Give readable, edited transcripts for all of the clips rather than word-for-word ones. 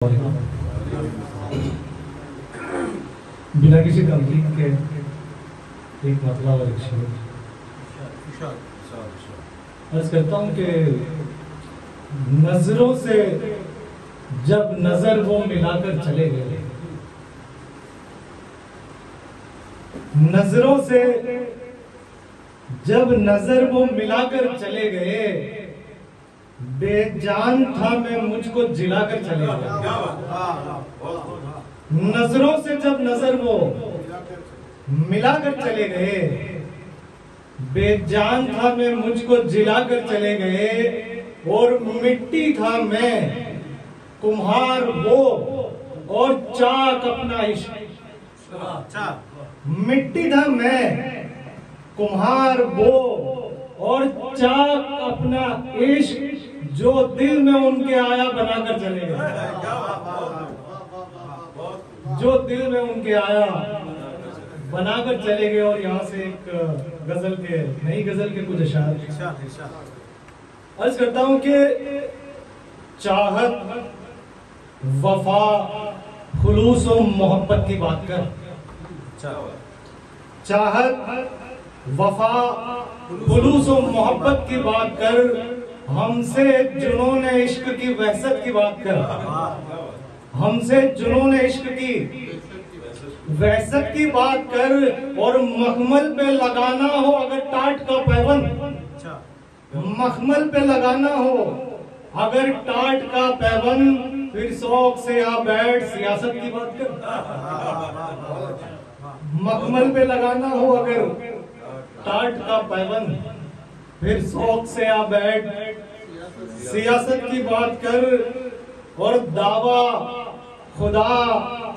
बिना किसी तमकीन के एक मतलब और अर्ज करता हूँ कि नजरों से जब नजर वो मिलाकर चले गए, नजरों से जब नजर वो मिलाकर चले गए, बेजान था मैं मुझको जिलाकर चले गए। नजरों से जब नजर वो मिलाकर चले गए, बेजान था मैं मुझको जिलाकर चले गए, और मिट्टी था मैं कुम्हार वो और चाक अपना इश्क। मिट्टी था मैं कुम्हार वो और चाक अपना इश्क, जो दिल में उनके आया बनाकर चले गए, जो दिल में उनके आया बनाकर चले गए। और यहाँ से एक गजल के नई गजल के कुछ अशार अर्ज करता हूँ कि चाहत वफा खुलूस और मोहब्बत की बात कर, चाहत वफा खुलूस और मोहब्बत की बात कर, हमसे जुनून इश्क की वहशत की बात कर, हमसे जुनून इश्क की वहशत की बात कर। और मखमल पे लगाना हो अगर टाट का पैबंद, मखमल पे लगाना हो अगर टाट का पैबंद, फिर शौक से आ बैठ सियासत की बात कर। मखमल पे लगाना हो अगर टाट का पैबंद, फिर शौक से आ बैठ सियासत की बात कर। और दावा खुदा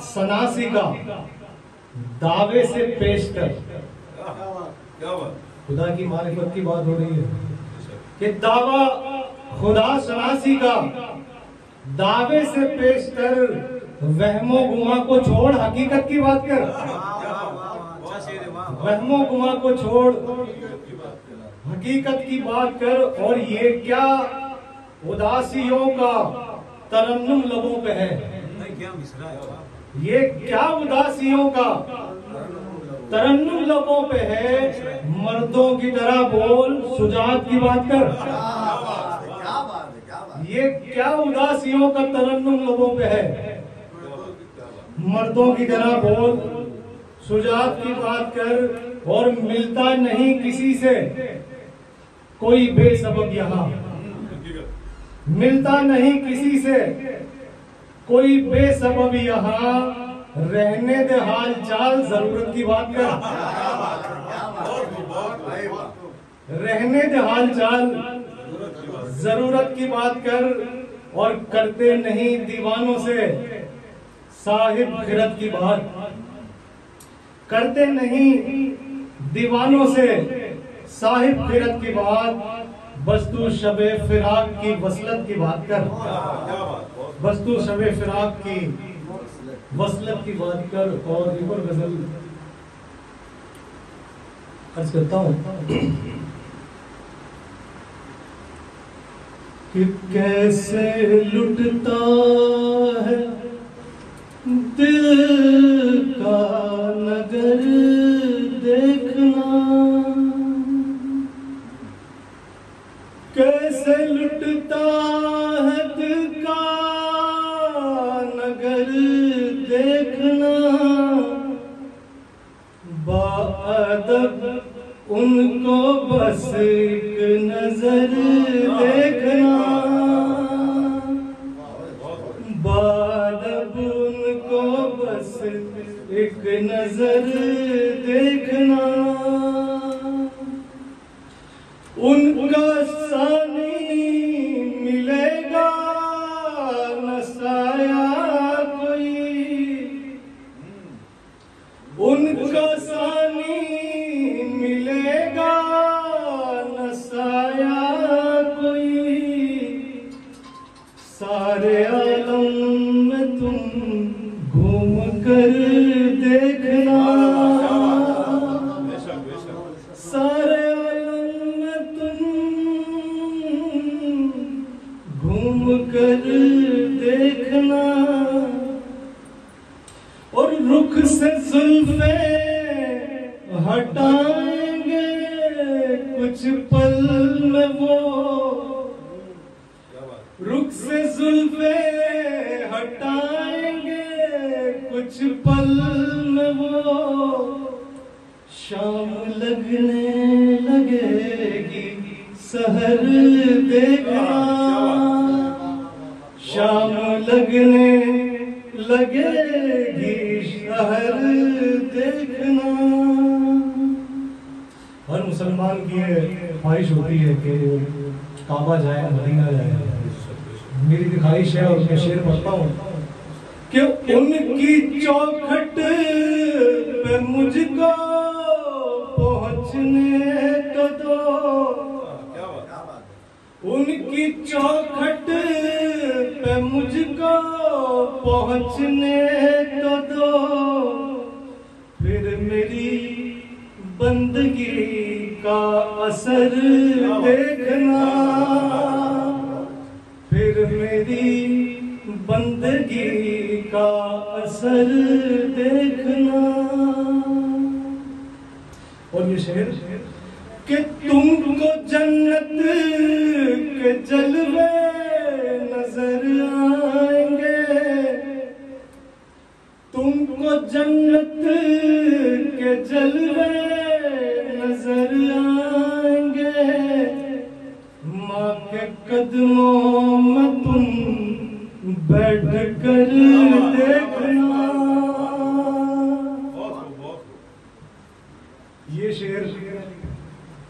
सनासी का दावे से पेश कर, खुदा की मारिफत की बात हो रही है कि दावा खुदा सनासी का दावे से पेश कर, वहमो गुमा को छोड़ हकीकत की बात कर, वहमो गुमा को छोड़ हकीकत की बात कर। और ये क्या उदासियों का तरन्नुम लबों पे है, ये क्या उदासियों का तरन्नुम लबों पे है, मर्दों की तरह बोल सुजात की बात कर। ये क्या उदासियों का तरन्नुम लबों पे है, मर्दों की तरह बोल सुजात की बात कर। और मिलता नहीं किसी से कोई बेसबब यहाँ, मिलता नहीं किसी से कोई बेसबब यहाँ, रहने दे हाल चाल जरूरत की बात कर, रहने दे हाल चाल जरूरत की बात कर। और करते नहीं दीवानों से साहिब खिरत की बात, करते नहीं दीवानों से साहिब खिरत की बात, बस तू शबे फिराक की वसलत की बात कर, बस तू शबे फिराक की वसलत की बात कर। और एक और गजल अर्ज करता हूँ कि कैसे लुटता है दिल का नगर देखना, कैसे लुटता है दिल का नगर देखना, बाअदब उनको बस एक नजर देखना, बाअदब उनको बस एक नजर देखना। उनका सानी मिलेगा न साया कोई, उनका सानी मिलेगा न साया कोई, सारे आलम में तुम घूम कर देखना, सारे कर देखना। से जुल्फे हटाएंगे कुछ पल में वो, रुख से जुल्फे हटाएंगे कुछ पल में वो, शाम लगने लगेगी सहर देखना, शाम लगने लगेगी शहर देखना। हर मुसलमान की ख्वाहिश होती है कि काबा जाए, मदीना जाए। मेरी भी ख्वाहिश है और मैं शेर पढ़ता हूँ कि उनकी चौखट पे मुझको पहुँचने को दो, उनकी चौखट पे मुझको पहुँचने को दो, फिर मेरी बंदगी का असर देखना, फिर मेरी बंदगी का असर देखना। और ये शेर कि तुमको जन्नत के जलवे नजर आएंगे, तुमको जन्नत के जलवे नजर आएंगे, माँ के कदमों में तुम बैठ कर देखना। ये शेर,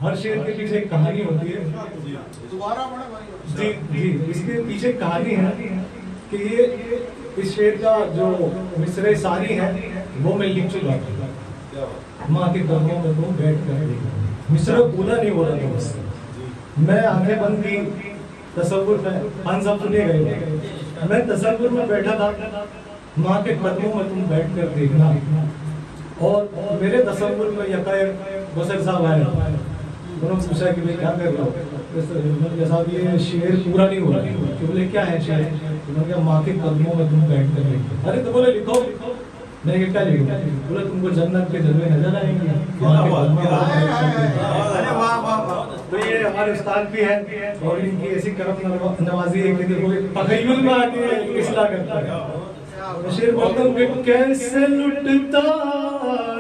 हर शेर के पीछे एक कहानी होती है। जी जी, इसके पीछे कहानी है कि ये इस शेर का जो मिसरे सारी है वो मैं लिख चुका था। माँ के कदमों में तुम बैठ कर, मिसरा पूरा नहीं हो रहा था मुझसे, मैं आंखें बंद की, तसव्वुर में हम सब सुने गए, मैं तसव्वुर में बैठा था, माँ के कदमों में तुम बैठ कर देखना। और मेरे तसव्वुर में यकायक बसर साहब आए, उन्होंने पूछा कि मैं क्या कर रहा हूँ साहब, ये शेर पूरा नहीं हो रहा। तो बोले क्या है शेर? उन्होंने कहा माँ के कदमों में तुम बैठ कर देखो। अरे तो बोले लिखो। मैंने क्या लिखा? बोले तुमको जन्नत के जलवे नजर आएंगे। तो ये हमारे उस्ताद भी हैं और इनकी ऐसी करम नवाजी है कि देखो तखय्युल में आके इस्लाह करता है। शेर बोलता हूँ कि कैसे लुटता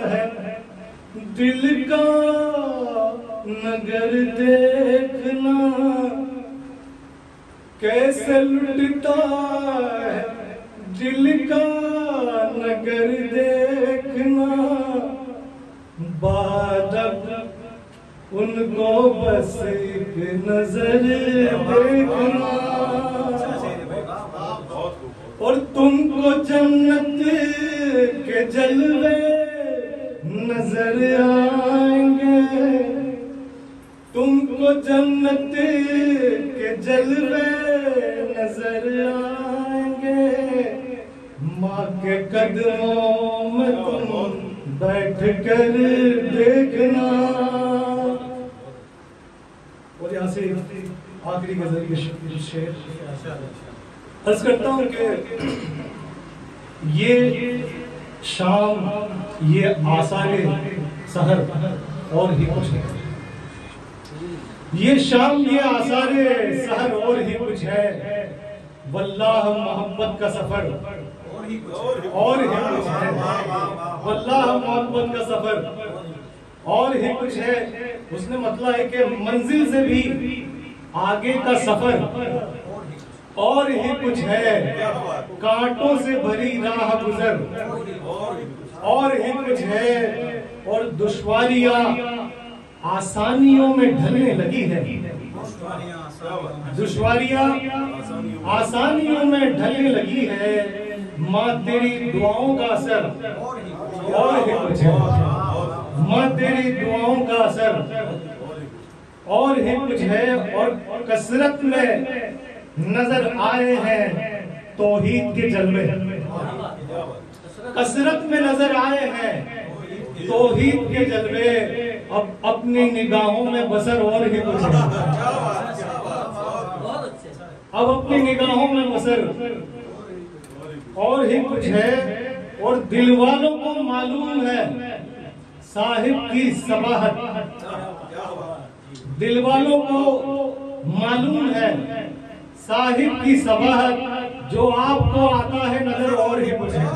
है दिल का नगर देखना, कैसे लुटता है दिल का नगर देखना, बादब उनको बस एक नजर देखना, और तुमको जन्नत के जलवे नजर आएंगे, तुमको जन्नत के जलवे नजर आएंगे, माँ के कदमों में तुम बैठ कर देखना। और यहाँ से आखिरी गजल के शेर अर्ज करता हूँ कि ये शाम, ये आसारे सहर और ही कुछ है, ये शाम, ये आसारे सहर और ही कुछ है, वल्लाह मोहब्बत का सफर और ही कुछ है, वल्लाह मोहब्बत का सफर और ही कुछ है। उसने मतलब है कि मंजिल से भी आगे का सफर और ही कुछ है, कांटों से भरी राह गुजर और ही कुछ है, और दुश्वारियां आसानियों में ढलने लगी है, दुश्वारियां आसानियों में ढलने लगी है, माँ तेरी दुआओं का असर और ही कुछ है, माँ तेरी दुआओं का असर और ही कुछ है, और कसरत में नजर आए हैं तौहीद के जलवे, कसरत में नजर आए हैं तौहीद के जलवे, अब अपनी निगाहों में बसर और ही कुछ है, अब अपनी निगाहों में बसर और ही कुछ है, और दिल वालों को मालूम है साहिब की सबाहत। दिल वालों को मालूम है साहिब की सबाहत, जो आपको आता है नजर और ही कुछ है।